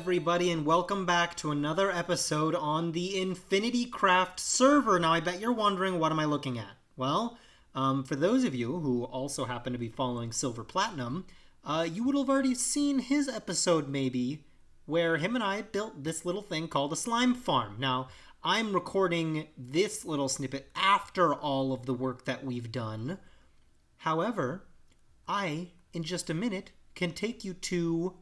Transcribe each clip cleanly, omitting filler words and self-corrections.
everybody, and welcome back to another episode on the InfinityCraft server. Now, I bet you're wondering, what am I looking at? Well, for those of you who also happen to be following Silver Platinum, you would have already seen his episode, maybe, where him and I built this little thing called a slime farm. Now, I'm recording this little snippet after all of the work that we've done. However, I, in just a minute, can take you to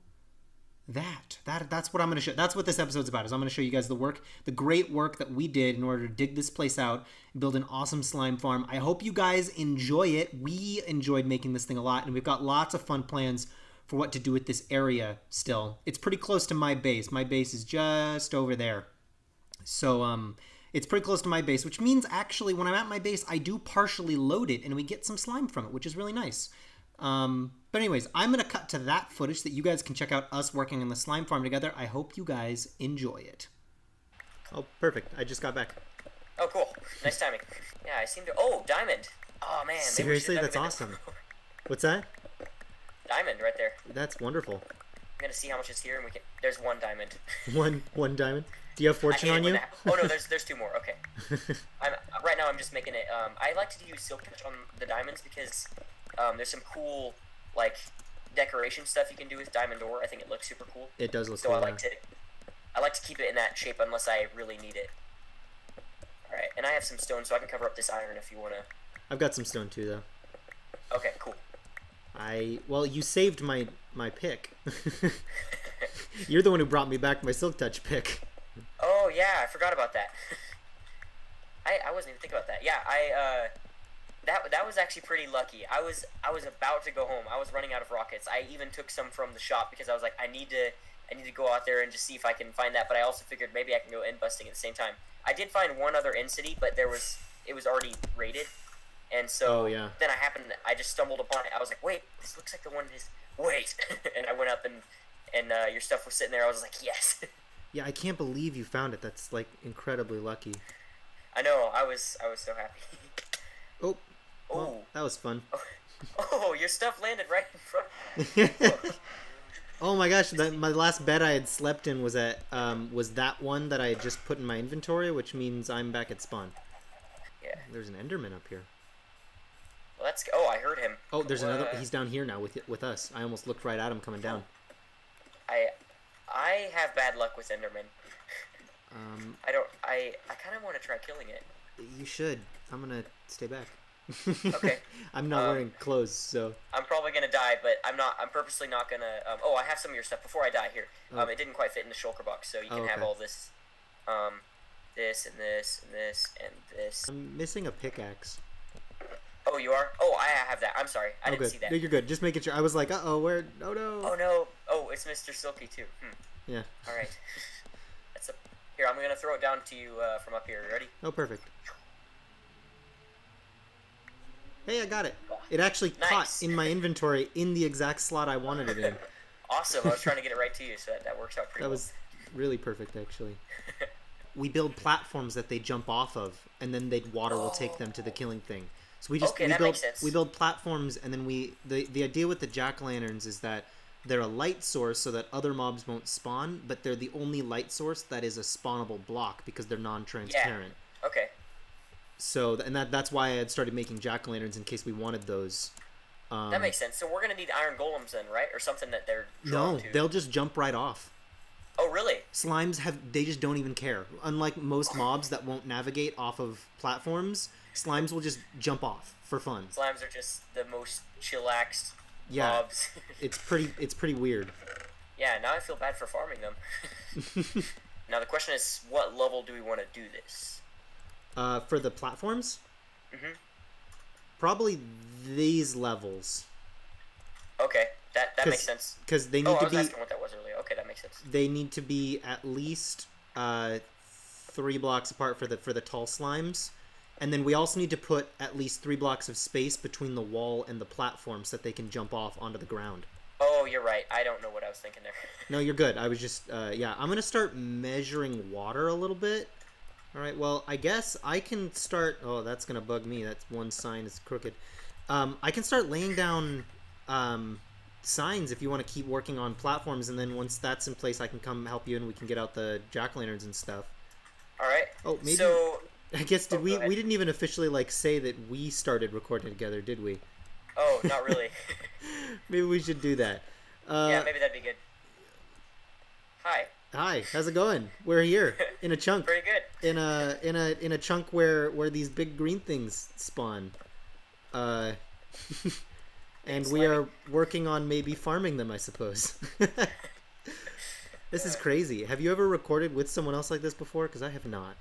that's what I'm going to show. That's what this episode's about, is I'm going to show you guys the great work that we did in order to dig this place out and build an awesome slime farm. I hope you guys enjoy it. We enjoyed making this thing a lot, and we've got lots of fun plans for what to do with this area still. It's pretty close to my base. My base is just over there. So, it's pretty close to my base, which means actually when I'm at my base, I do partially load it and we get some slime from it, which is really nice. But anyways, I'm going to cut to that footage so that you guys can check out us working on the slime farm together. I hope you guys enjoy it. Oh, perfect. I just got back. Oh, cool. Nice timing. Yeah, I seem to... Oh, diamond. Oh, man. Seriously? That's awesome. What's that? Diamond right there. That's wonderful. I'm going to see how much is here, and we can... There's one diamond. One diamond? Do you have fortune on you? Oh, no, there's two more. Okay. Right now, I'm just making it... I like to use silk touch on the diamonds because... there's some cool, like, decoration stuff you can do with diamond ore. I think it looks super cool. It does look cool. So I like to keep it in that shape unless I really need it. Alright, and I have some stone, so I can cover up this iron if you want to... I've got some stone, too, though. Okay, cool. Well, you saved my pick. You're the one who brought me back my silk touch pick. Oh, yeah, I forgot about that. I wasn't even thinking about that. Yeah, That was actually pretty lucky. I was about to go home. I was running out of rockets. I even took some from the shop because I was like, I need to go out there and just see if I can find that. But I also figured maybe I can go end busting at the same time. I did find one other end city, but it was already raided, and so then I just stumbled upon it. I was like, wait, this looks like the one is. Wait, and I went up and your stuff was sitting there. I was like, yes. Yeah, I can't believe you found it. That's like incredibly lucky. I know. I was so happy. Oh. Well, that was fun. Oh, your stuff landed right in front. Oh my gosh, my last bed I had slept in was was that one that I had just put in my inventory, which means I'm back at spawn. Yeah. There's an Enderman up here. Well, I heard him. Oh, there's another. He's down here now with us. I almost looked right at him coming down. I have bad luck with Enderman. I kind of want to try killing it. You should. I'm gonna stay back. Okay. I'm not wearing clothes, so... I'm probably gonna die, but I'm purposely not gonna... oh, I have some of your stuff before I die here. It didn't quite fit in the shulker box, so you can have all this. This, and this, and this, and this. I'm missing a pickaxe. Oh, you are? Oh, I have that. I'm sorry. I didn't see that. No, you're good. Just making sure. I was like, uh-oh, where... Oh, no. Oh, no. Oh, it's Mr. Silky, too. Yeah. Alright. Here, I'm gonna throw it down to you from up here. You ready? Oh, perfect. Hey, I got it. It actually caught in my inventory in the exact slot I wanted it in. Awesome. I was trying to get it right to you, so that works out pretty well. That was really perfect, actually. We build platforms that they jump off of, and then water will take them to the killing thing. So we build platforms, and then the idea with the jack-o'-lanterns is that they're a light source so that other mobs won't spawn, but they're the only light source that is a spawnable block because they're non-transparent. Yeah. Okay. So, and that's why I had started making jack-o'-lanterns in case we wanted those. That makes sense. So we're going to need iron golems then, right? Or something that they're drawn to. No, they'll just jump right off. Oh, really? Slimes they just don't even care. Unlike most mobs that won't navigate off of platforms, slimes will just jump off for fun. Slimes are just the most chillaxed mobs. it's pretty weird. Yeah, now I feel bad for farming them. Now the question is, what level do we want to do this? For the platforms? Mm-hmm. Probably these levels. Okay, that makes sense. Because they need to be... I was asking what that was earlier. Okay, that makes sense. They need to be at least 3 blocks apart for the tall slimes. And then we also need to put at least 3 blocks of space between the wall and the platform so that they can jump off onto the ground. Oh, you're right. I don't know what I was thinking there. No, you're good. I was just... yeah, I'm going to start measuring water a little bit. Alright, well, I guess I can start... Oh, that's going to bug me. That's one sign is crooked. I can start laying down signs if you want to keep working on platforms, and then once that's in place, I can come help you and we can get out the jack-o'-lanterns and stuff. All right. Oh, maybe. So, I guess did we? go ahead. We didn't even officially like say that we started recording together, did we? Oh, not really. Maybe we should do that. Yeah, maybe that'd be good. Hi. Hi, how's it going? We're here in a chunk. Pretty good. In a chunk where these big green things spawn. And we are working on maybe farming them, I suppose. This is crazy. Have you ever recorded with someone else like this before? Because I have not.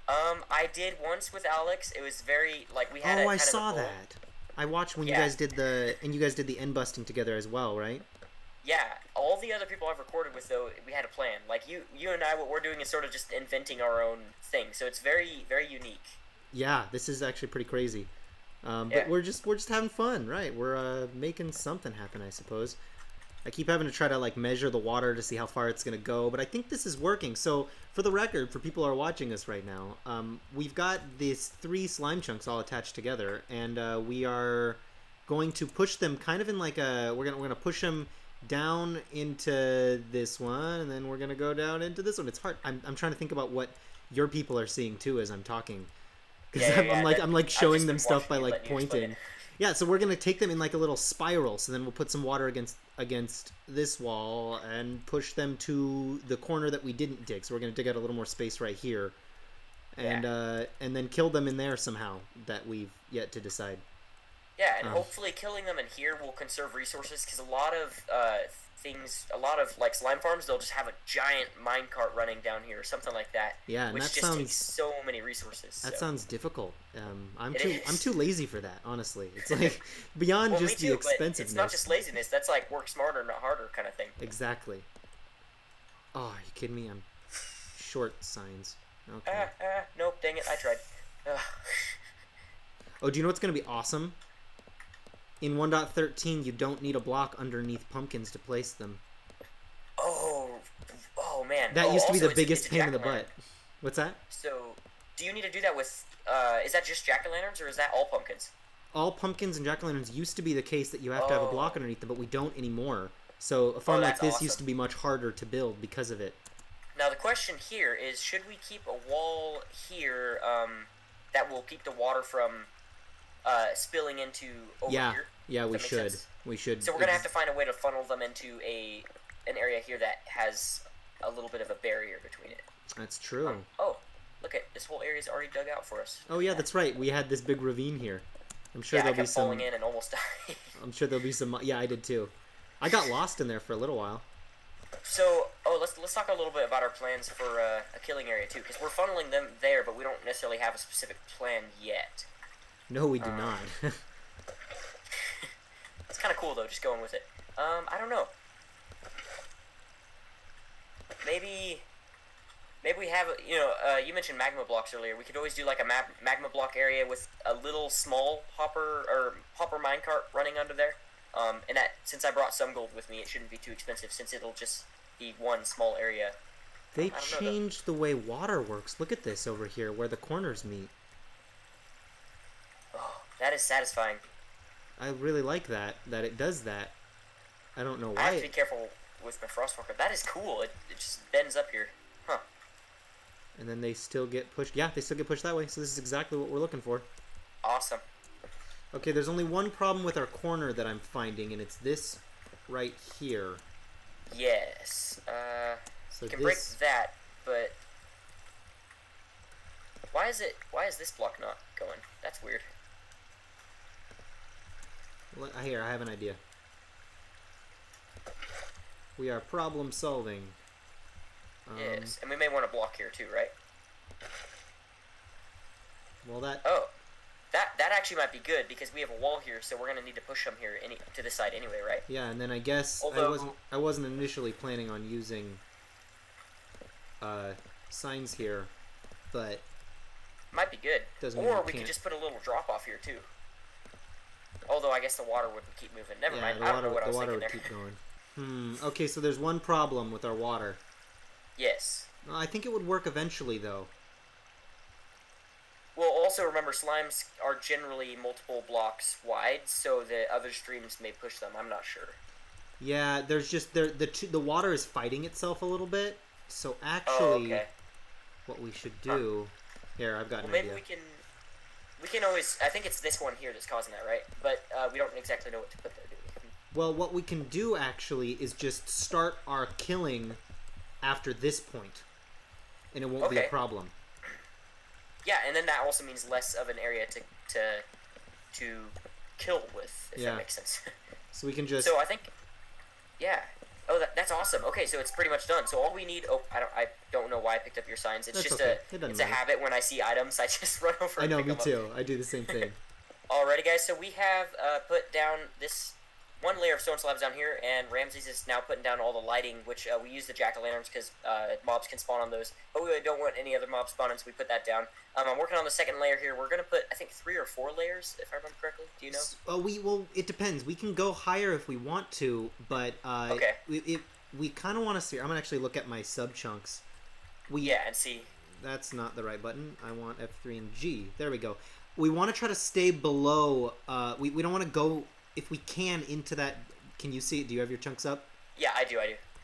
I did once with Alex. It was very like we had. Oh, a, I kind saw of a goal. that. I watched when Yeah. you guys did the end busting together as well, right? Yeah, all the other people I've recorded with though, we had a plan. Like you and I, what we're doing is sort of just inventing our own thing. So it's very, very unique. Yeah, this is actually pretty crazy. Yeah. But we're just having fun, right? We're making something happen, I suppose. I keep having to try to like measure the water to see how far it's gonna go, but I think this is working. So for the record, for people who are watching us right now, we've got these 3 slime chunks all attached together, and we are going to push them kind of in like a we're gonna push them down into this one, and then we're gonna go down into this one. It's hard. I'm trying to think about what your people are seeing too as I'm talking, because I'm like showing them stuff by like pointing. Yeah, so we're gonna take them in like a little spiral. So then we'll put some water against this wall and push them to the corner that we didn't dig. So we're gonna dig out a little more space right here, and then kill them in there somehow. That we've yet to decide. Yeah, and hopefully killing them in here will conserve resources because a lot of like slime farms, they'll just have a giant minecart running down here or something like that. Yeah, and which that just sounds takes so many resources. that so. sounds difficult. I'm It too lazy for that. Honestly, it's like beyond Well, just me the too, but expensiveness. it's not just laziness. That's like work smarter, not harder kind of thing. Exactly. Oh, are you kidding me? I'm short signs. Okay. Nope, dang it, I tried. Oh, do you know what's gonna be awesome? In 1.13, you don't need a block underneath pumpkins to place them. Oh man. That used to be also, the biggest it's a pain in the jack-o'-lantern. butt. What's that? So, do you need to do that with, is that just jack-o'-lanterns or is that all pumpkins? All pumpkins and jack-o'-lanterns used to be the case that you have to have a block underneath them, but we don't anymore. So a farm like that's this awesome. used to be much harder to build because of it. Now the question here is, should we keep a wall here that will keep the water from spilling into over here? Yeah, we Does that make should. sense? We should. So we're gonna have to find a way to funnel them into an area here that has a little bit of a barrier between it. That's true. Oh, look at this whole area's already dug out for us. Oh yeah, that's right. We had this big ravine here. I'm sure Yeah, I there'll be kept some. falling in and almost died. I'm sure there'll be some. Yeah, I did too. I got lost in there for a little while. So, let's talk a little bit about our plans for a killing area too, because we're funneling them there, but we don't necessarily have a specific plan yet. No, we do not. It's kind of cool though, just going with it. I don't know. Maybe we have, you mentioned magma blocks earlier. We could always do like a magma block area with a little small hopper minecart running under there. And that, since I brought some gold with me, it shouldn't be too expensive since it'll just be one small area. They changed the way water works. Look at this over here where the corners meet. Oh, that is satisfying. I really like that it does that. I don't know why. I have to be careful with my frostwalker. That is cool. It just bends up here. Huh. And then they still get pushed. Yeah, they still get pushed that way. So this is exactly what we're looking for. Awesome. Okay, there's only one problem with our corner that I'm finding, and it's this right here. Yes. So You can break that, but why is this block not going? That's weird. Here, I have an idea. We are problem solving. Yes, and we may want a block here too, right? Well, that. Oh, that actually might be good because we have a wall here, so we're gonna need to push them here to this side anyway, right? Yeah, and then I guess I wasn't initially planning on using signs here, but might be good. Doesn't mean Or you we could can't. just put a little drop off here too. Although I guess the water would keep moving. Never yeah, mind. the I don't know what I the was water thinking would there. keep going. Okay, so there's one problem with our water. Yes. I think it would work eventually, though. Well, also remember, slimes are generally multiple blocks wide, so the other streams may push them. I'm not sure. Yeah, there's just the water is fighting itself a little bit. So Oh, actually, okay. what we should Huh. do here, I've got Well, an maybe idea. we can always. I think it's this one here that's causing that, right? But we don't exactly know what to put there, do we? Well, what we can do actually is just start our killing after this point, and it won't be a Okay. problem. Yeah, and then that also means less of an area to kill with, if Yeah. that makes sense. So we can just So I think, yeah. Oh, that's awesome. Okay, so it's pretty much done. So all we need. Oh, I don't know why I picked up your signs. It's That's just okay. It doesn't it's a matter. habit when I see items, I just run over. I and know, pick me them too. I do the same thing. Alrighty, guys. So we have put down this one layer of stone slabs down here, and Ramses is now putting down all the lighting, which we use the jack-o'-lanterns because mobs can spawn on those. But we don't want any other mobs spawning, so we put that down. I'm working on the second layer here. We're gonna put, I think, 3 or 4 layers, if I remember correctly. Do you know? Well, it depends. We can go higher if we want to, but Okay. we kind of want to see. I'm gonna actually look at my sub chunks. Yeah, and see. That's not the right button. I want F3 and G. There we go. We want to try to stay below. We don't want to go, if we can, into that. Can you see it? Do you have your chunks up? Yeah, I do.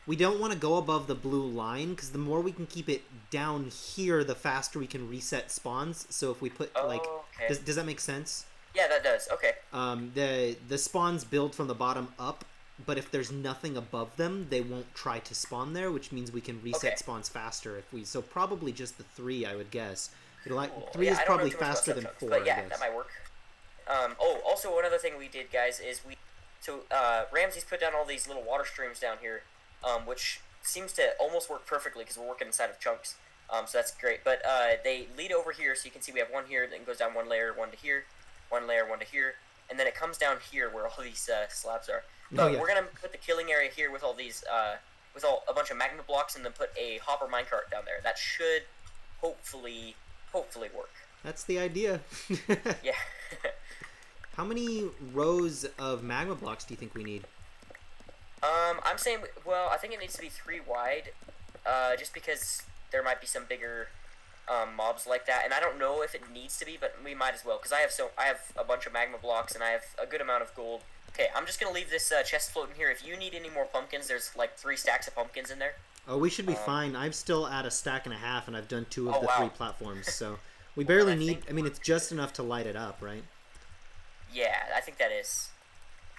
We don't want to go above the blue line because the more we can keep it down here, the faster we can reset spawns. So if we put like, Okay. does that make sense? Yeah, that does. Okay. The spawns build from the bottom up, but if there's nothing above them, they won't try to spawn there, which means we can reset Okay. spawns faster if we. So probably just the 3, I would guess. Cool. Three Yeah, is I don't know probably too much about faster than subchunks, 4. but I yeah, guess. that might work. Also one other thing we did, guys, is Ramses put down all these little water streams down here, which seems to almost work perfectly because we're working inside of chunks. So that's great. But they lead over here, so you can see we have one here, then goes down one layer, one to here, one layer, one to here, and then it comes down here where all these slabs are. But we're gonna put the killing area here with all these, a bunch of magma blocks, and then put a hopper minecart down there. That should hopefully work. That's the idea. Yeah. How many rows of magma blocks do you think we need? I'm saying, well, I think it needs to be 3 wide, just because there might be some bigger mobs like that, and I don't know if it needs to be, but we might as well, because I have a bunch of magma blocks, and I have a good amount of gold. Okay, I'm just gonna leave this chest floating here. If you need any more pumpkins, there's like 3 stacks of pumpkins in there. Oh, we should be fine. I'm still at a stack and a half, and I've done 2 of the wow. 3 platforms, so we barely I need. think- I mean, it's just enough to light it up, right? Yeah, I think that is.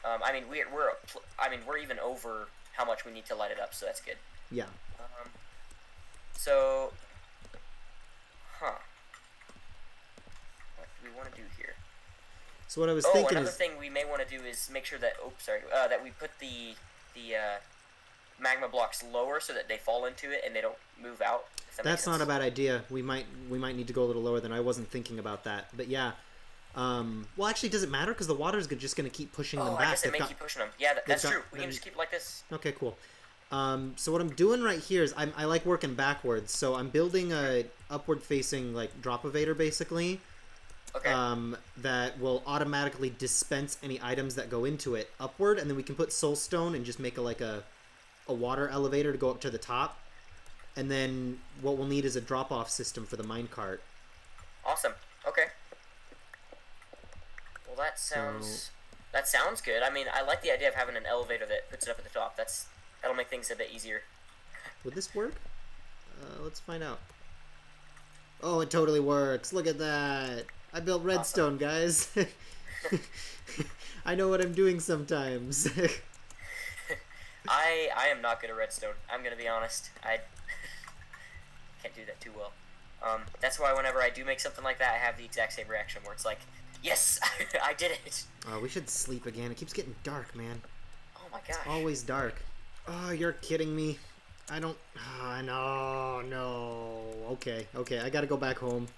I mean, we're even over how much we need to light it up, so that's good. Yeah. So, what do we want to do here? So what I was thinking Another is, thing we may want to do is make sure that that we put the magma blocks lower so that they fall into it and they don't move out. If that makes that's not sense. a bad idea. We might need to go a little lower than I wasn't thinking about that. But yeah. Well, actually, does it matter? Because the water's just going to keep pushing them back. I guess it may keep pushing them. Yeah, that's got- true. We can just keep it like this. Okay, cool. So what I'm doing right here is I like working backwards. So I'm building a upward-facing like drop evader basically. Okay. That will automatically dispense any items that go into it upward, and then we can put soulstone and just make a water elevator to go up to the top. And then what we'll need is a drop-off system for the minecart. Awesome. Okay. Well, that sounds good. I mean, I like the idea of having an elevator that puts it up at the top. That'll make things a bit easier. Would this work? Let's find out. Oh, it totally works. Look at that. I built redstone, guys. I know what I'm doing sometimes. I am not good at redstone. I'm gonna be honest. I can't do that too well. That's why whenever I do make something like that, I have the exact same reaction where it's like, yes, I did it. Oh, we should sleep again. It keeps getting dark, man. Oh my gosh. Always dark. Oh, you're kidding me. I don't... no. Okay. I gotta go back home.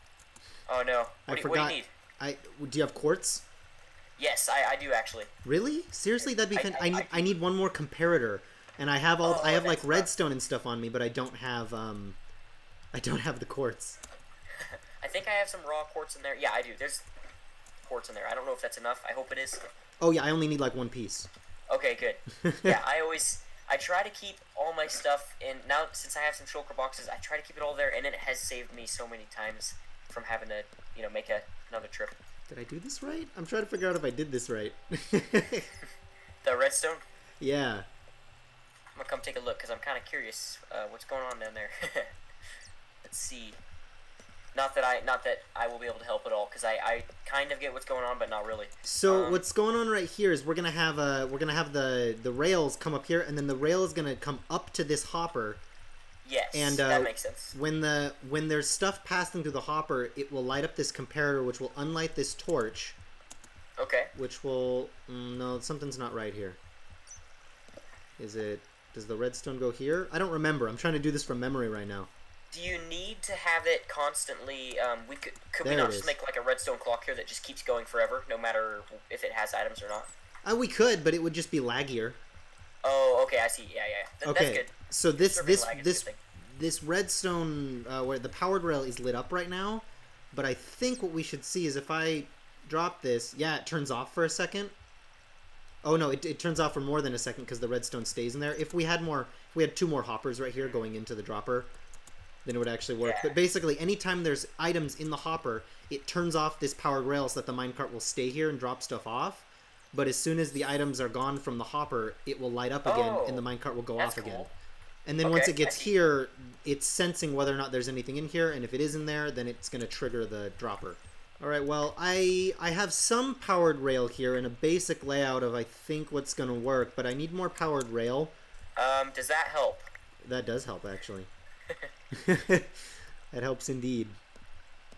Oh no. I What do forgot. you need? Do you have quartz? Yes, I do actually. Really? Seriously? That'd be I- I need one more comparator. And I have I have like that's redstone and stuff on me, but I don't have the quartz. I think I have some raw quartz in there. Yeah, I do. There's quartz in there. I don't know if that's enough. I hope it is. Oh yeah, I only need like 1 piece. Okay, good. Yeah, I try to keep all my stuff in. Now, since I have some shulker boxes, I try to keep it all there, and it has saved me so many times from having to, make another trip. Did I do this right? I'm trying to figure out if I did this right. The redstone? Yeah. I'm gonna come take a look because I'm kind of curious what's going on down there. Let's see. Not that I will be able to help at all because I kind of get what's going on, but not really. So what's going on right here is we're gonna have the rails come up here, and then the rail is gonna come up to this hopper. Yes, and that makes sense. When there's stuff passing through the hopper, it will light up this comparator, which will unlight this torch. Okay. Which will no, something's not right here. Does the redstone go here? I don't remember. I'm trying to do this from memory right now. Do you need to have it constantly? Could we There not it just is. make like a redstone clock here that just keeps going forever, no matter if it has items or not? We could, but it would just be laggier. Oh, okay, I see. Yeah. Okay, That's good. so Serving lag is a good thing. this redstone where the powered rail is lit up right now, but I think what we should see is if I drop this, yeah, it turns off for a second. Oh no, it turns off for more than a second because the redstone stays in there. If we had 2 more hoppers right here going into the dropper, then it would actually work. Yeah. But basically, anytime there's items in the hopper, it turns off this powered rail so that the minecart will stay here and drop stuff off. But as soon as the items are gone from the hopper, it will light up again, and the minecart will go off That's again. cool. And then Okay, once it I gets see. here, it's sensing whether or not there's anything in here, and if it is in there, then it's going to trigger the dropper. All right, well, I have some powered rail here in a basic layout of I think what's going to work, but I need more powered rail. Does that help? That does help, actually. That helps indeed.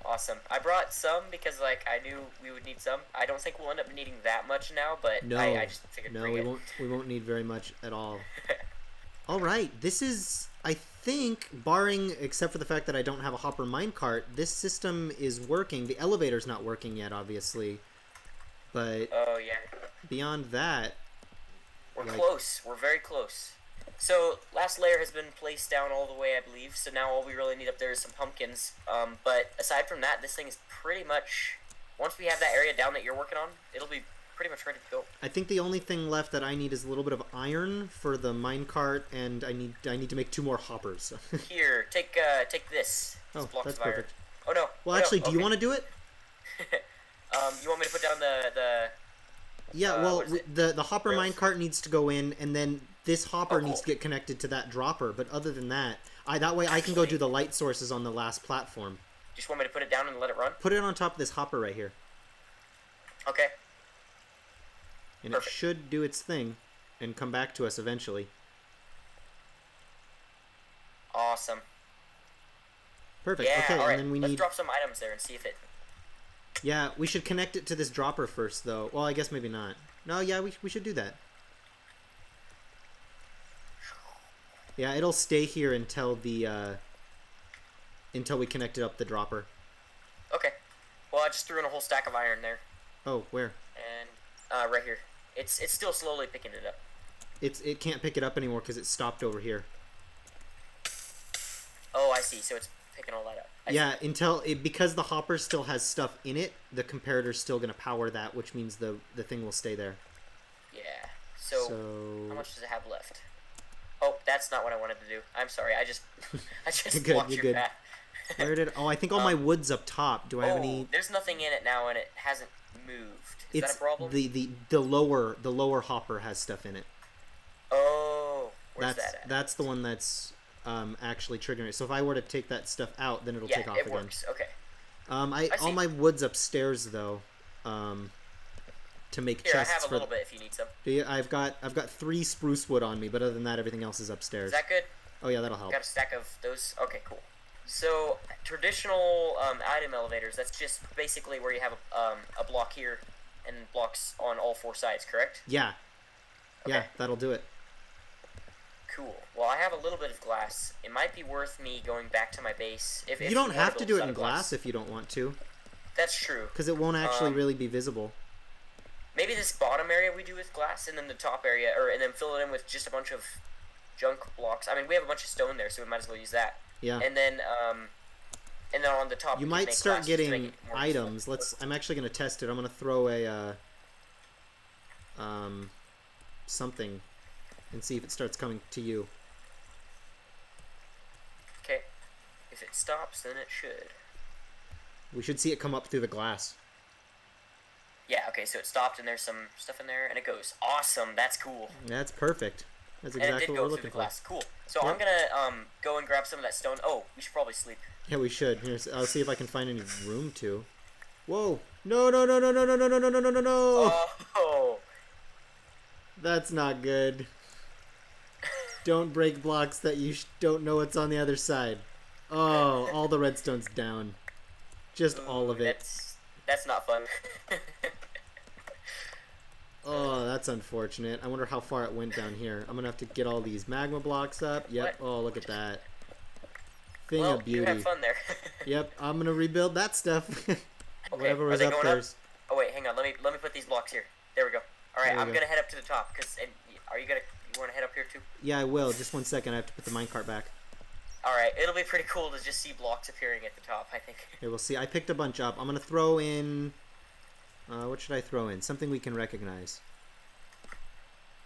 Awesome. I brought some because like I knew we would need some. I don't think we'll end up needing that much now, but No, I just figured no, bring we it. won't need very much at all. All right, this is, I think, barring except for the fact that I don't have a hopper minecart, this system is working. The elevator's not working yet, obviously, but Oh yeah. beyond that, We're like- close. We're very close. So last layer has been placed down all the way, I believe. So now all we really need up there is some pumpkins. But aside from that, this thing is pretty much. Once we have that area down that you're working on, it'll be pretty much ready to go. I think the only thing left that I need is a little bit of iron for the minecart, and I need to make 2 more hoppers. Here, take this. Oh, These blocks that's of iron. perfect. Oh no. Well, oh, no, actually, do you okay. want to do it? You want me to put down the Yeah, well, what is it? the hopper Rails? minecart needs to go in, and then this hopper Oh, cool. needs to get connected to that dropper. But other than that, that way I can go do the light sources on the last platform. Just want me to put it down and let it run? Put it on top of this hopper right here, Okay. and Perfect. it should do its thing and come back to us eventually. Awesome. Perfect. Yeah, Okay, alright. and then we Let's need. drop some items there and see if it... Yeah, we should connect it to this dropper first, though. Well, I guess maybe not. No, yeah, we should do that. Yeah, it'll stay here until until we connected up the dropper. Okay. Well, I just threw in a whole stack of iron there. Oh, where? And, right here. It's still slowly picking it up. It can't pick it up anymore because it stopped over here. Oh, I see. So it's picking all that up. I Yeah, see. because the hopper still has stuff in it, the comparator's still going to power that, which means the thing will stay there. Yeah. So, how much does it have left? Oh, that's not what I wanted to do. I'm sorry. I just You're good, blocked you're your good. path. Where did? Oh, I think all my wood's up top. Do I have any? There's nothing in it now, and it hasn't moved. Is that a problem? the lower hopper has stuff in it. Oh, where's That's that at? that's the one that's actually triggering it. So if I were to take that stuff out, then it'll Yeah, take off it again. works. Okay. I all see. my wood's upstairs though. To make Here, I chests have a for. little bit if you need some. I've got 3 spruce wood on me, but other than that, everything else is upstairs. Is that good? Oh yeah, that'll help. Got a stack of those. Okay, cool. So traditional item elevators. That's just basically where you have a block here and blocks on all 4 sides. Correct? Yeah. Yeah, Okay. that'll do it. Cool. Well, I have a little bit of glass. It might be worth me going back to my base. If You don't wanna have to build do a it set in of glass if you don't want to, That's true. because it won't actually Um, really be visible. Maybe this bottom area we do with glass, and then the top area, and then fill it in with just a bunch of junk blocks. I mean, we have a bunch of stone there, so we might as well use that. Yeah. And then on the top, You we can might make start glass just to make getting it more items. useful. I'm actually going to test it. I'm going to throw a something and see if it starts coming to you. Okay. If it stops, then it should. We should see it come up through the glass. Yeah. Okay. So it stopped, and there's some stuff in there, and it goes. Awesome. That's cool. That's perfect. That's And it exactly did what go we're through looking the for. glass. Cool. So Yep. I'm gonna go and grab some of that stone. Oh, we should probably sleep. Yeah, we should. Here's, I'll see if I can find any room to. Whoa! No! No! No! No! No! No! No! No! No! No! No! No! Oh. That's not good. Don't break blocks that you don't know what's on the other side. Oh, all the redstone's down. Just all Ooh, of it. that's not fun. Oh, that's unfortunate. I wonder how far it went down here. I'm gonna have to get all these magma blocks up. Yep. What? Oh, look at that. Thing Well, of you beauty. had fun there. Yep. I'm gonna rebuild that stuff. Okay, Whatever are was they up going there. up? Oh wait, hang on. Let me put these blocks here. There we go. All right, There we I'm go. gonna head up to the top. Are you want to head up here too? Yeah, I will. Just 1 second. I have to put the minecart back. All right, it'll be pretty cool to just see blocks appearing at the top. I think. Here, we'll see. I picked a bunch up. I'm gonna throw in. What should I throw in? Something we can recognize.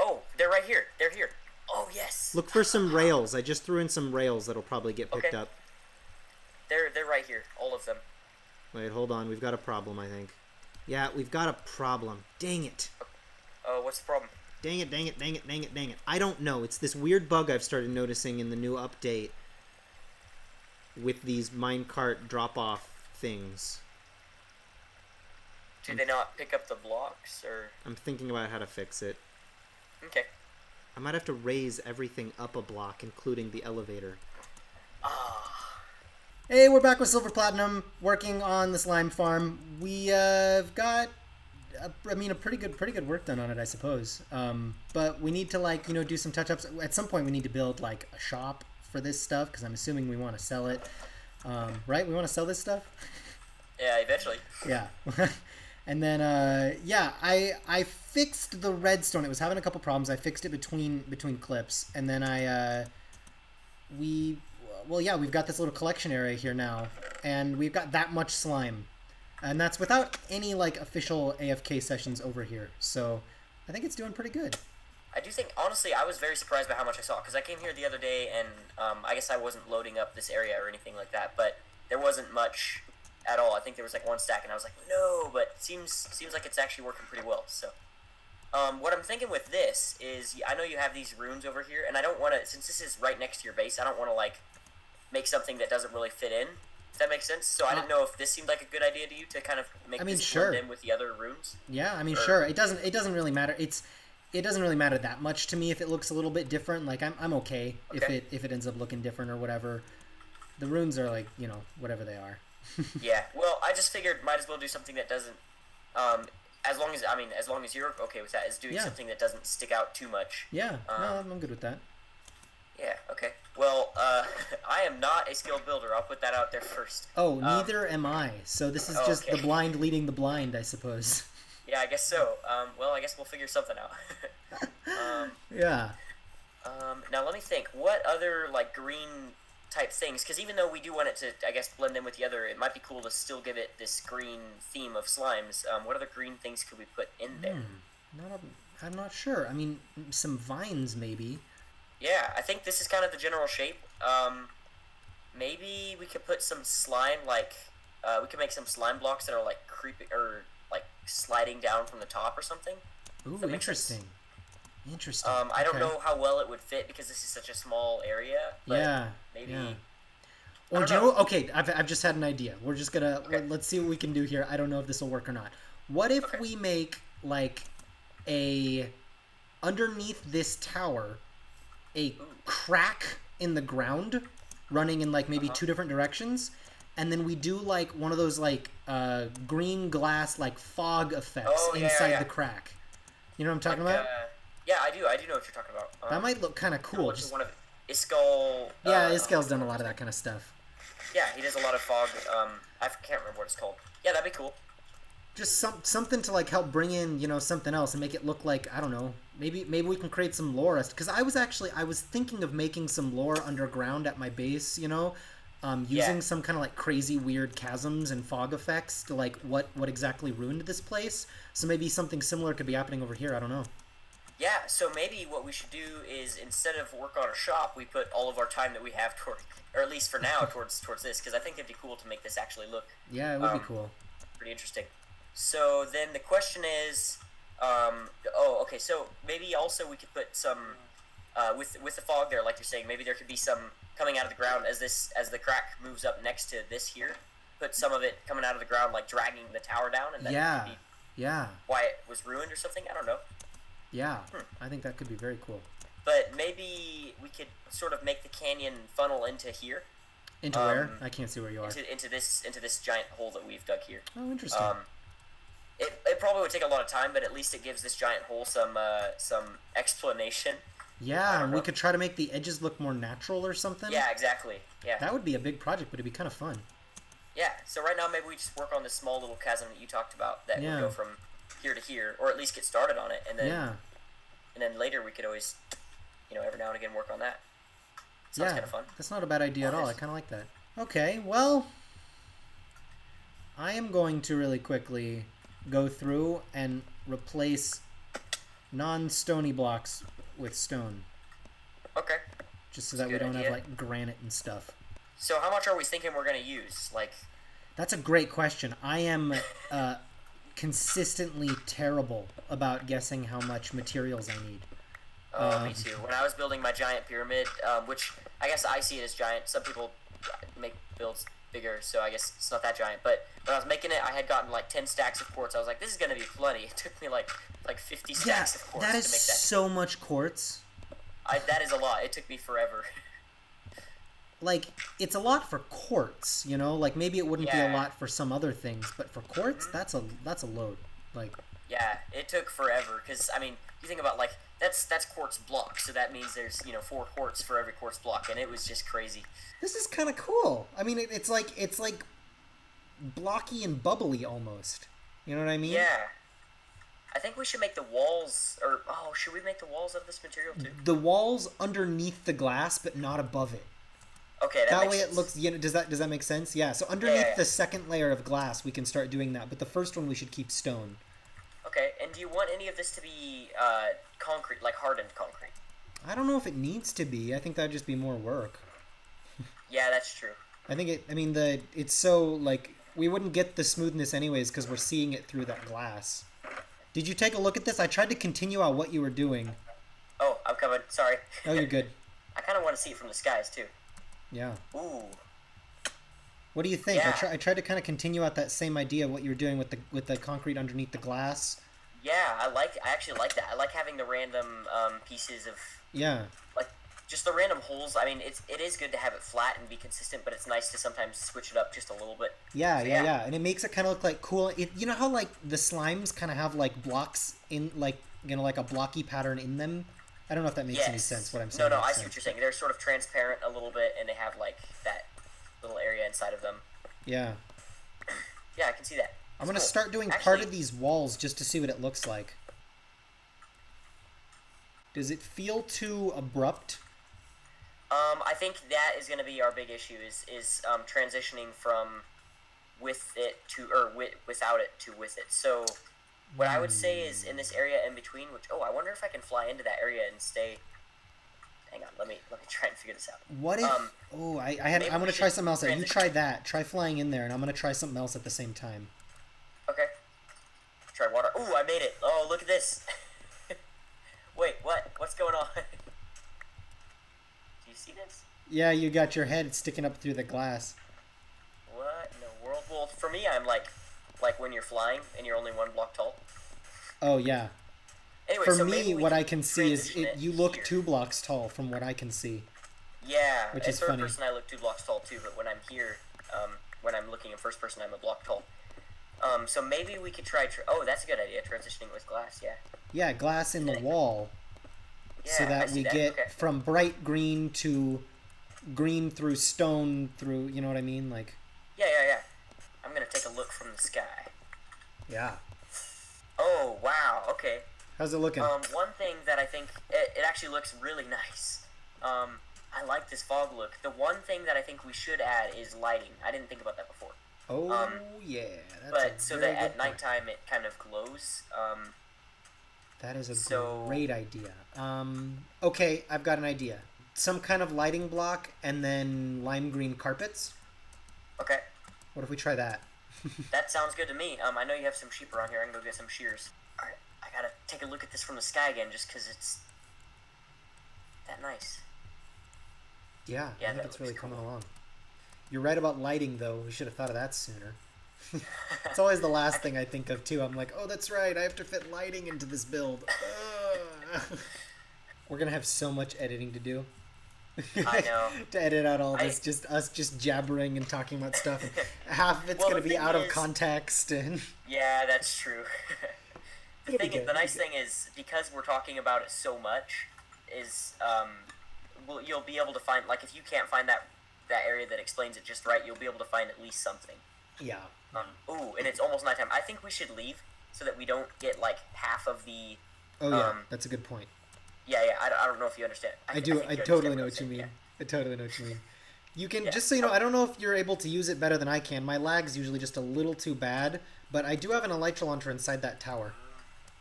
Oh, they're right here. They're here. Oh yes. Look for some rails. I just threw in some rails that'll probably get picked Okay. up. They're right here. All of them. Wait, hold on. We've got a problem, I think. Yeah, we've got a problem. Dang it. What's the problem? Dang it, dang it, dang it, dang it, dang it. I don't know. It's this weird bug I've started noticing in the new update with these minecart drop-off things. Do they not pick up the blocks or? I'm thinking about how to fix it. Okay. I might have to raise everything up a block, including the elevator. Ah. Hey, we're back with Silver Platinum, working on the slime farm. We've got, a pretty good work done on it, I suppose. But we need to do some touch-ups. At some point, we need to build like a shop for this stuff because I'm assuming we want to sell it. Right? We want to sell this stuff. Yeah, eventually. Yeah. And then I fixed the redstone. It was having a couple problems. I fixed it between clips, and then we've got this little collection area here now, and we've got that much slime, and that's without any like official AFK sessions over here. So I think it's doing pretty good. I do think, honestly, I was very surprised by how much I saw because I came here the other day and I guess I wasn't loading up this area or anything like that, but there wasn't much at all. I think there was like one stack, and I was like, no, but it seems like it's actually working pretty well. So, what I'm thinking with this is, I know you have these runes over here, and I don't want to, since this is right next to your base, I don't want to like make something that doesn't really fit in. If that makes sense. So I didn't know if this seemed like a good idea to you to kind of make this blend in with the other runes. Yeah, sure. It doesn't really matter. It doesn't really matter that much to me if it looks a little bit different. Like I'm okay if it ends up looking different or whatever. The runes are like, whatever they are. Yeah. Well, I just figured might as well do something that doesn't as long as you're okay with that, is doing something that doesn't stick out too much. Yeah. No, I'm good with that. Yeah, okay. Well, I am not a skilled builder. I'll put that out there first. Oh, neither am I. So this is just the blind leading the blind, I suppose. Yeah, I guess so. Well, I guess we'll figure something out. Yeah. Now let me think. What other like green type things? Because even though we do want it to, I guess, blend in with the other, it might be cool to still give it this green theme of slimes. What other green things could we put in there? I'm not sure. I mean, some vines maybe. Yeah, I think this is kind of the general shape. Maybe we could put some slime, like we could make some slime blocks that are like creepy or like sliding down from the top or something. Ooh, interesting. Interesting. I don't know how well it would fit because this is such a small area. But maybe. Yeah. Well, Joe. Okay, I've just had an idea. We're just gonna let's see what we can do here. I don't know if this will work or not. What if we make like a underneath this tower a crack in the ground running in like maybe two different directions, and then we do like one of those like green glass like fog effects inside the crack. You know what I'm talking about? Yeah, I do know what you're talking about. That might look kind of cool. Just one of Iskall. Yeah, Iskall's done a lot of that kind of stuff. Yeah, he does a lot of fog. I can't remember what it's called. Yeah, that'd be cool. Just something to like help bring in, something else and make it look like, I don't know, maybe we can create some lore. Because I was thinking of making some lore underground at my base, using some kind of like crazy weird chasms and fog effects to like what exactly ruined this place. So maybe something similar could be happening over here. I don't know. Yeah, so maybe what we should do is instead of work on a shop, we put all of our time that we have toward, or at least for now, towards this, because I think it'd be cool to make this actually look. Yeah, it would be cool. Pretty interesting. So then the question is, so maybe also we could put some with the fog there, like you're saying, maybe there could be some coming out of the ground as the crack moves up next to this here. Put some of it coming out of the ground, like dragging the tower down, and that could be why it was ruined or something. I don't know. Yeah, I think that could be very cool. But maybe we could sort of make the canyon funnel into here. Into where? I can't see where you are. Into this giant hole that we've dug here. Oh, interesting. It probably would take a lot of time, but at least it gives this giant hole some explanation. Yeah, and we could try to make the edges look more natural or something. Yeah, exactly. Yeah. That would be a big project, but it'd be kind of fun. Yeah, so right now maybe we just work on this small little chasm that you talked about that would go from here to here, or at least get started on it, and then later we could always, every now and again work on that. Sounds kind of fun. That's not a bad idea at all. I kind of like that. Okay, well, I am going to really quickly go through and replace non-stony blocks with stone. Okay. Just so that we don't have, like, granite and stuff. So how much are we thinking we're going to use? That's a great question. I am consistently terrible about guessing how much materials I need. Me too. When I was building my giant pyramid, which I guess I see it as giant. Some people make builds bigger, so I guess it's not that giant. But when I was making it, I had gotten like 10 stacks of quartz. I was like, this is going to be plenty. It took me like 50 stacks of quartz to make that. That is so much quartz. That is a lot. It took me forever. Like, it's a lot for quartz, Like, maybe it wouldn't be a lot for some other things, but for quartz, that's a load. Like. Yeah, it took forever, because, I mean, you think about, like, that's quartz blocks, so that means there's, 4 quartz for every quartz block, and it was just crazy. This is kind of cool. I mean, it's like blocky and bubbly almost. You know what I mean? Yeah. I think we should make the walls, should we make the walls out of this material too? The walls underneath the glass, but not above it. Okay, that way sense. It looks. Does that make sense? Yeah. So underneath the second layer of glass, we can start doing that. But the first one we should keep stone. Okay, and do you want any of this to be concrete, like hardened concrete? I don't know if it needs to be. I think that'd just be more work. Yeah, that's true. I think it. I mean, it's so like we wouldn't get the smoothness anyways because we're seeing it through that glass. Did you take a look at this? I tried to continue out what you were doing. Oh, I'm coming. Sorry. Oh, you're good. I kind of want to see it from the skies too. Yeah. Ooh. What do you think? Yeah. I tried to kind of continue out that same idea of what you were doing with the concrete underneath the glass. Yeah, I actually like that. I like having the random pieces of like just the random holes. I mean, it is good to have it flat and be consistent, but it's nice to sometimes switch it up just a little bit. Yeah, and it makes it kind of look like cool. You know how like the slimes kind of have like blocks in like like a blocky pattern in them. I don't know if that makes any sense. What I'm saying. No, I see what you're saying. They're sort of transparent a little bit, and they have like that little area inside of them. Yeah. Yeah, I can see that. I'm gonna start doing part of these walls just to see what it looks like. Does it feel too abrupt? I think that is going to be our big issue is transitioning from with it to without it to with it. So what I would say is in this area in between, which I wonder if I can fly into that area and stay. Hang on, let me try and figure this out. What if? I'm gonna try something else. You try that. Try flying in there, and I'm gonna try something else at the same time. Okay. Try water. Ooh, I made it. Oh, look at this. Wait, what? What's going on? Do you see this? Yeah, you got your head sticking up through the glass. What in the world? Well, for me, I'm like when you're flying and you're only 1 block tall. Oh yeah. Anyway, for so me, what I can see is you look here. 2 blocks tall from what I can see. Yeah, which in is third funny. person I look 2 blocks tall too, but when I'm here, when I'm looking in first person, I'm a block tall. So maybe we could try. That's a good idea. Transitioning with glass, yeah. Yeah, glass in the wall. Yeah, so that we get from bright green to green through stone through. You know what I mean? Like. Yeah. I'm gonna take a look from the sky. Yeah. Oh wow. Okay. How's it looking? One thing that I think it actually looks really nice. I like this fog look. The one thing that I think we should add is lighting. I didn't think about that before. Oh yeah, that's but so that at nighttime it kind of glows. That is a great idea. Okay, I've got an idea. Some kind of lighting block and then lime green carpets. Okay. What if we try that? That sounds good to me. I know you have some sheep around here. I can go get some shears. All right, I gotta take a look at this from the sky again, just because it's. that nice. Yeah, Yeah, I think that it's looks really coming cool. along. You're right about lighting, though. We should have thought of that sooner. It's always the last thing I think of, too. I'm like, oh, that's right. I have to fit lighting into this build. We're going to have so much editing to do. I know. To edit out all I this, just us just jabbering and talking about stuff. And half of it's well, going the to be thing out of is, context. And yeah, that's true. it'll be good. The nice thing is because we're talking about it so much, is well, you'll be able to find like if you can't find that area that explains it just right, you'll be able to find at least something. Yeah. Ooh, and it's almost nighttime. I think we should leave so that we don't get like half of the. Oh yeah, that's a good point. Yeah. I don't know if you understand. I do. I totally know what you mean. Yeah. I totally know what you mean. You can just so you know. I don't know if you're able to use it better than I can. My lag's usually just a little too bad, but I do have an elytra launcher inside that tower.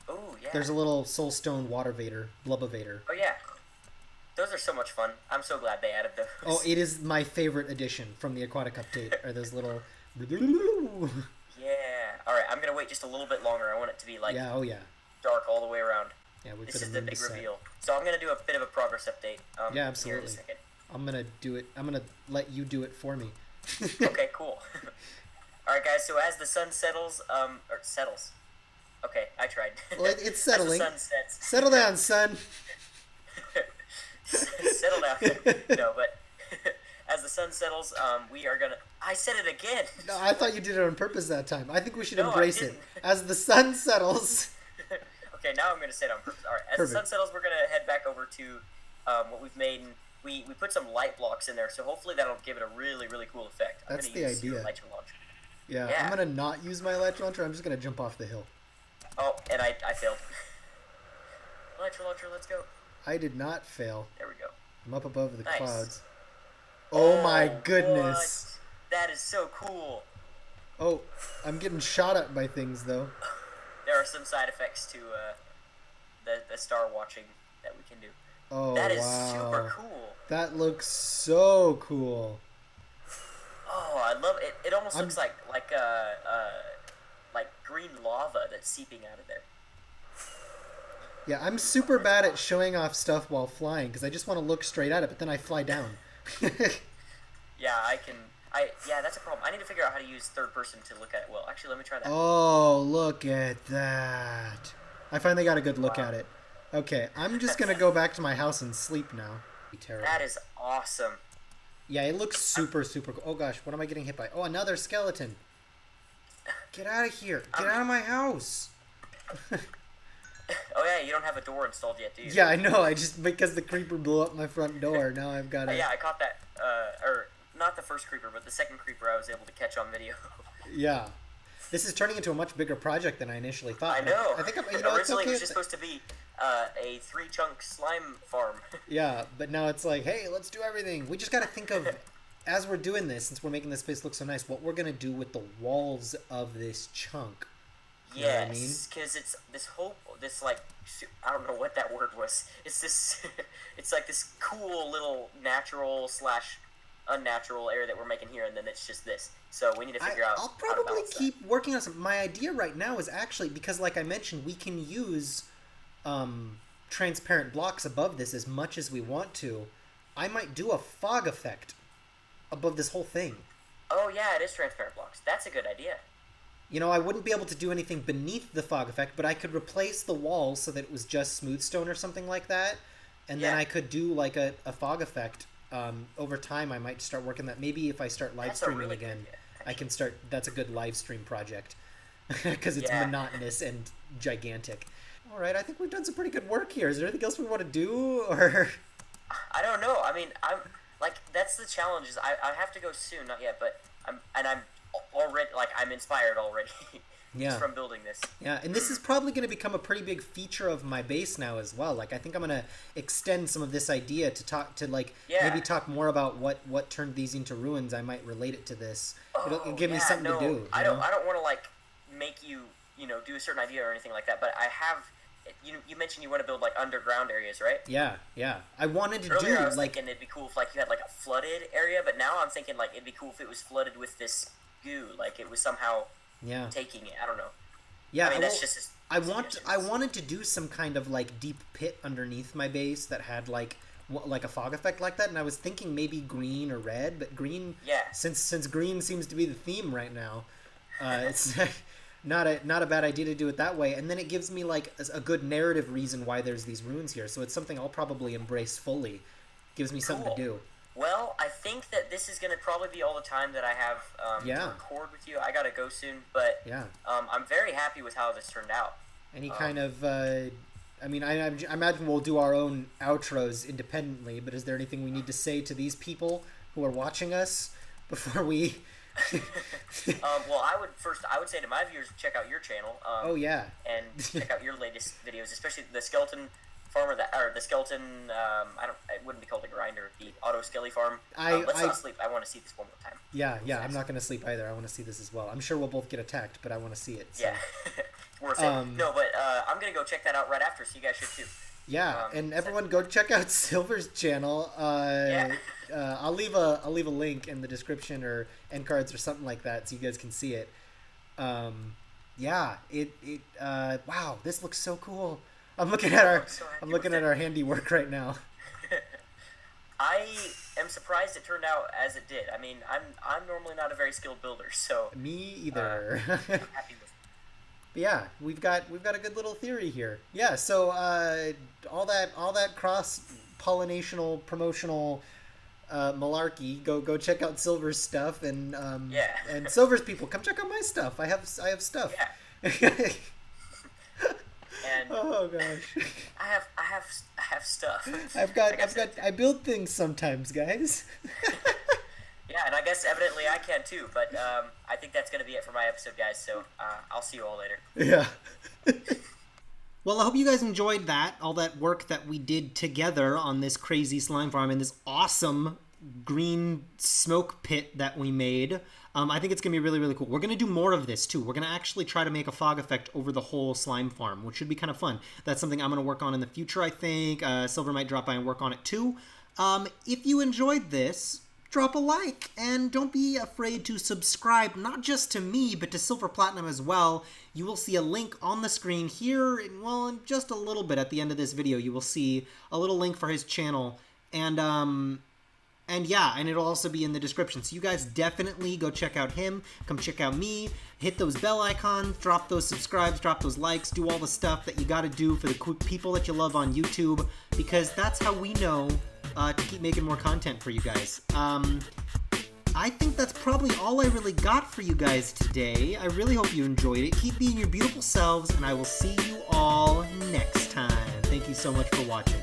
Oh yeah. There's a little soulstone water vader, blubba-vader. Oh yeah. Those are so much fun. I'm so glad they added those. Oh, it is my favorite addition from the aquatic update. Are those little. Yeah. All right. I'm gonna wait just a little bit longer. I want it to be like. Yeah. Oh yeah. Dark all the way around. Yeah. This is the big reveal. So I'm gonna do a bit of a progress update. Yeah, absolutely. Here in a second. I'm gonna do it. I'm gonna let you do it for me. Okay. Cool. All right, guys. So as the sun settles, or settles. Okay, I tried. Well, it's settling. As the sun sets. Settle down, son. Settle down. No, but as the sun settles, we are gonna. I said it again. No, I thought you did it on purpose that time. I think we should No, embrace it. As the sun settles. Okay, now I'm gonna say it on purpose. All right, as the sun settles, we're gonna head back over to what we've made. And we put some light blocks in there, so hopefully that'll give it a really cool effect. That's the idea. Elytra launcher. Yeah, I'm gonna not use my elytra launcher. I'm just gonna jump off the hill. Oh, and I failed. Elytra launcher, let's go. I did not fail. There we go. I'm up above the Nice. clouds. Oh my goodness. What? That is so cool. Oh, I'm getting shot at by things though. There are some side effects to the star watching that we can do. Oh, that is wow. super cool. That looks so cool. Oh, I love it. It almost looks like green lava that's seeping out of there. Yeah, I'm super bad at showing off stuff while flying because I just want to look straight at it, but then I fly down. Yeah, yeah, that's a problem. I need to figure out how to use third person to look at it well. Actually, let me try that. Oh, look at that. I finally got a good look at it. Okay, I'm just going to go back to my house and sleep now. Terrible. That is awesome. Yeah, it looks super cool. Oh gosh, what am I getting hit by? Oh, another skeleton. Get out of here. Get out of my house. Oh yeah, you don't have a door installed yet, do you? Yeah, I know. I just, because the creeper blew up my front door, now I've got to... Yeah, I caught that, or not the first creeper, but the second creeper I was able to catch on video. Yeah. This is turning into a much bigger project than I initially thought. I know. I think originally it was just supposed to be a 3-chunk slime farm. Yeah, but now it's like, hey, let's do everything. We just got to think of, as we're doing this, since we're making this space look so nice, what we're going to do with the walls of this chunk. You know what I mean? Because it's this like, I don't know what that word was. It's this, it's like this cool little natural / unnatural area that we're making here, and then it's just this. So we need to figure out. I'll probably keep working on some. My idea right now is actually, because like I mentioned, we can use transparent blocks above this as much as we want to. I might do a fog effect above this whole thing. Oh yeah, it is transparent blocks. That's a good idea. You know, I wouldn't be able to do anything beneath the fog effect, but I could replace the walls so that it was just smooth stone or something like that, and then I could do like a fog effect. Over time, I might start working that. Maybe if I start live streaming again, I can start. That's a good live stream project because it's monotonous and gigantic. All right, I think we've done some pretty good work here. Is there anything else we want to do, or? I don't know. I mean, I'm like that's the challenge. Is I have to go soon, not yet, but I'm already like I'm inspired already. Just from building this. Yeah, and this is probably going to become a pretty big feature of my base now as well. Like, I think I'm going to extend some of this idea to maybe talk more about what turned these into ruins. I might relate it to this. It'll give me something to do. I don't want to like make you do a certain idea or anything like that. But I have. You mentioned you want to build like underground areas, right? Yeah. I wanted to Earlier, I was thinking it'd be cool if like you had like a flooded area, but now I'm thinking like it'd be cool if it was flooded with this goo, like it was somehow. Taking it. I don't know. Yeah, I mean, that's just I wanted to do some kind of like deep pit underneath my base that had like like a fog effect like that, and I was thinking maybe green or red, but green. Yeah. Since green seems to be the theme right now, it's not a bad idea to do it that way. And then it gives me like a good narrative reason why there's these runes here. So it's something I'll probably embrace fully. Gives me something to do. Well, I think that this is going to probably be all the time that I have to record with you. I got to go soon, but I'm very happy with how this turned out. Any kind of, I imagine we'll do our own outros independently, but is there anything we need to say to these people who are watching us before we... Well, I would say to my viewers, check out your channel. And check out your latest videos, especially the skeleton farmer the skeleton. It wouldn't be called a grinder. The auto skelly farm. Let's not sleep. I want to see this one more time. Yeah. I'm not going to sleep either. I want to see this as well. I'm sure we'll both get attacked, but I want to see it. So. Yeah, worth it. No, but I'm gonna go check that out right after, so you guys should too. Yeah, and everyone go check out Silver's channel. I'll leave a link in the description or end cards or something like that, so you guys can see it. Wow, this looks so cool. I'm looking at our handiwork right now. I am surprised it turned out as it did. I mean, I'm normally not a very skilled builder, so me either. I'm happy with it. But yeah, we've got a good little theory here. Yeah, so all that cross pollinational promotional malarkey. Go check out Silver's stuff and and Silver's people, come check out my stuff. I have stuff. Yeah. And oh gosh. I have stuff. I build things sometimes, guys. Yeah, and I guess evidently I can too, but I think that's going to be it for my episode, guys, so I'll see you all later. Yeah. Well, I hope you guys enjoyed all that work that we did together on this crazy slime farm and this awesome green smoke pit that we made. I think it's going to be really, really cool. We're going to do more of this, too. We're going to actually try to make a fog effect over the whole slime farm, which should be kind of fun. That's something I'm going to work on in the future, I think. Silver might drop by and work on it, too. If you enjoyed this, drop a like, and don't be afraid to subscribe, not just to me, but to Silver Platinum as well. You will see a link on the screen here, in just a little bit at the end of this video. You will see a little link for his channel, and it'll also be in the description. So you guys definitely go check out him, come check out me, hit those bell icons, drop those subscribes, drop those likes, do all the stuff that you gotta do for the people that you love on YouTube, because that's how we know to keep making more content for you guys. I think that's probably all I really got for you guys today. I really hope you enjoyed it. Keep being your beautiful selves, and I will see you all next time. Thank you so much for watching.